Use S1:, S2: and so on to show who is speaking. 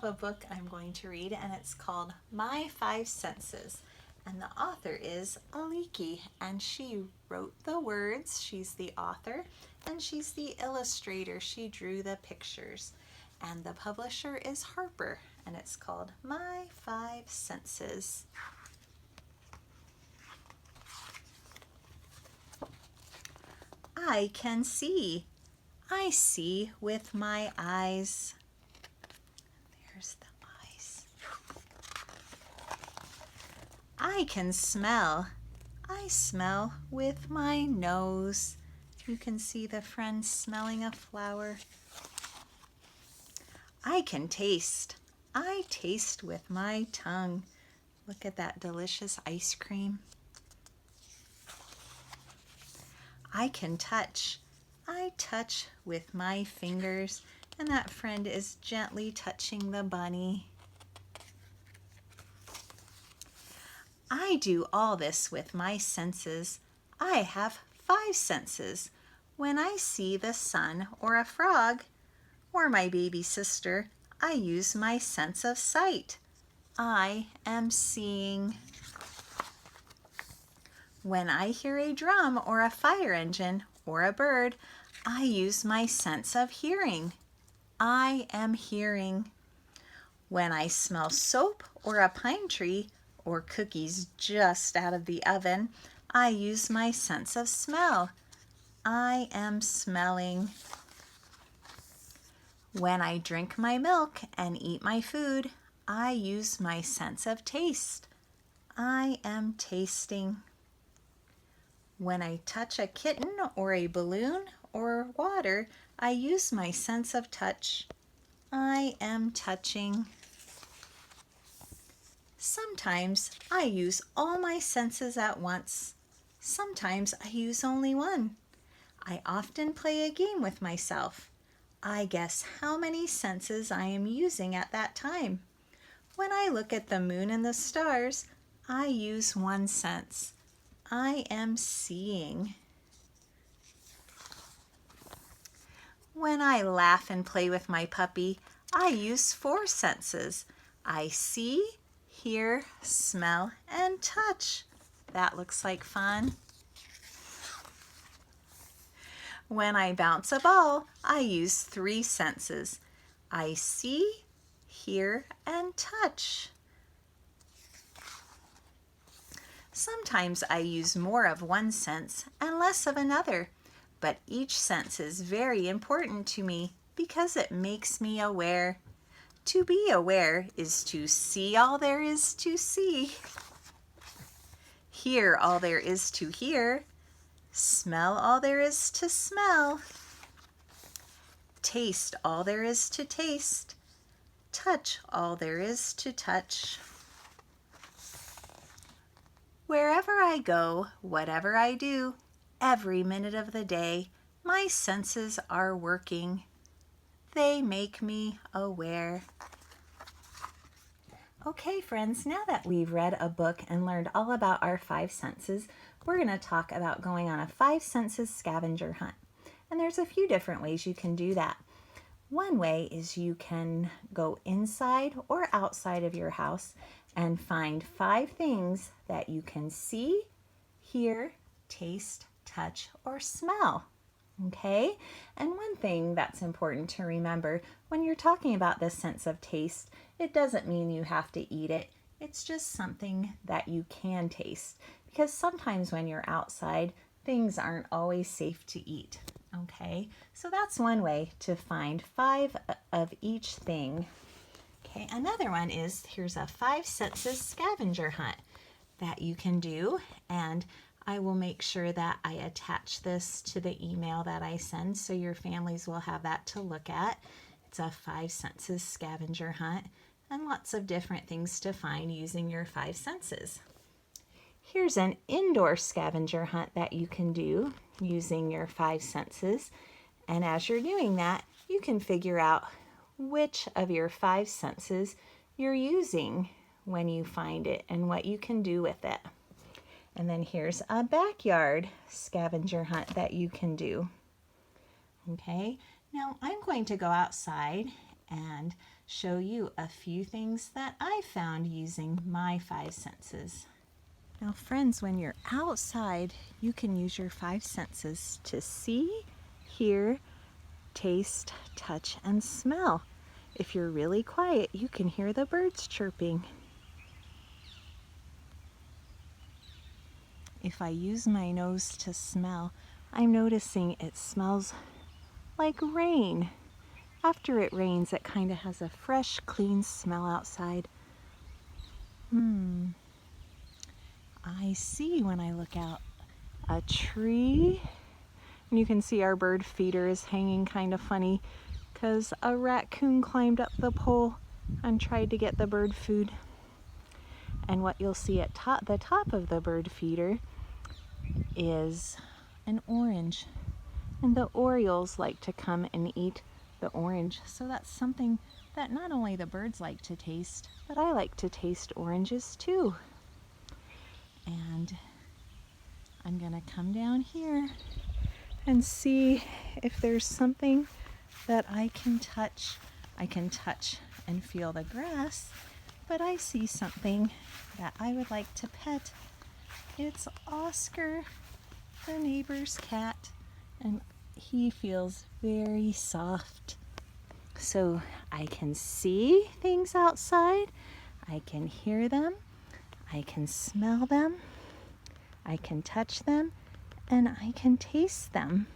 S1: have a book I'm going to read, and it's called My Five Senses. And the author is Aliki, and she wrote the words. She's the author, and she's the illustrator. She drew the pictures. And the publisher is Harper, and it's called My Five Senses. I can see. I see with my eyes. There's the eyes. I can smell. I smell with my nose. You can see the friend smelling a flower. I can taste. I taste with my tongue. Look at that delicious ice cream. I can touch. I touch with my fingers, and that friend is gently touching the bunny. I do all this with my senses. I have five senses. When I see the sun or a frog or my baby sister, I use my sense of sight. I am seeing. When I hear a drum or a fire engine or a bird, I use my sense of hearing. I am hearing. When I smell soap or a pine tree or cookies just out of the oven, I use my sense of smell. I am smelling. When I drink my milk and eat my food, I use my sense of taste. I am tasting. When I touch a kitten or a balloon or water, I use my sense of touch. I am touching. Sometimes I use all my senses at once. Sometimes I use only one. I often play a game with myself. I guess how many senses I am using at that time. When I look at the moon and the stars, I use one sense. I am seeing. When I laugh and play with my puppy, I use four senses. I see, hear, smell, and touch. That looks like fun. When I bounce a ball, I use three senses. I see, hear, and touch. Sometimes I use more of one sense and less of another, but each sense is very important to me because it makes me aware. To be aware is to see all there is to see, hear all there is to hear, smell all there is to smell, taste all there is to taste, touch all there is to touch. Wherever I go, whatever I do, every minute of the day, my senses are working. They make me aware. Okay, friends, now that we've read a book and learned all about our five senses, we're going to talk about going on a five senses scavenger hunt. And there's a few different ways you can do that. One way is you can go inside or outside of your house and find five things that you can see, hear, taste, touch, or smell. Okay? And one thing that's important to remember when you're talking about this sense of taste, it doesn't mean you have to eat it. It's just something that you can taste, because sometimes when you're outside, things aren't always safe to eat. Okay? So that's one way to find five of each thing. Okay, another one is, here's a five senses scavenger hunt that you can do, and I will make sure that I attach this to the email that I send so your families will have that to look at. It's a five senses scavenger hunt and lots of different things to find using your five senses. Here's an indoor scavenger hunt that you can do using your five senses, and as you're doing that, you can figure out which of your five senses you're using when you find it and what you can do with it. And then here's a backyard scavenger hunt that you can do. Okay, now I'm going to go outside and show you a few things that I found using my five senses. Now friends, when you're outside, you can use your five senses to see, hear, taste, touch, and smell. If you're really quiet, you can hear the birds chirping. If I use my nose to smell, I'm noticing it smells like rain. After it rains, it kind of has a fresh, clean smell outside. I see when I look out a tree, and you can see our bird feeder is hanging kind of funny because a raccoon climbed up the pole and tried to get the bird food. And what you'll see at the top of the bird feeder is an orange. And the orioles like to come and eat the orange. So that's something that not only the birds like to taste, but I like to taste oranges too. And I'm gonna come down here and see if there's something that I can touch. I can touch and feel the grass, but I see something that I would like to pet. It's Oscar, the neighbor's cat, and he feels very soft. So I can see things outside, I can hear them, I can smell them, I can touch them, and I can taste them.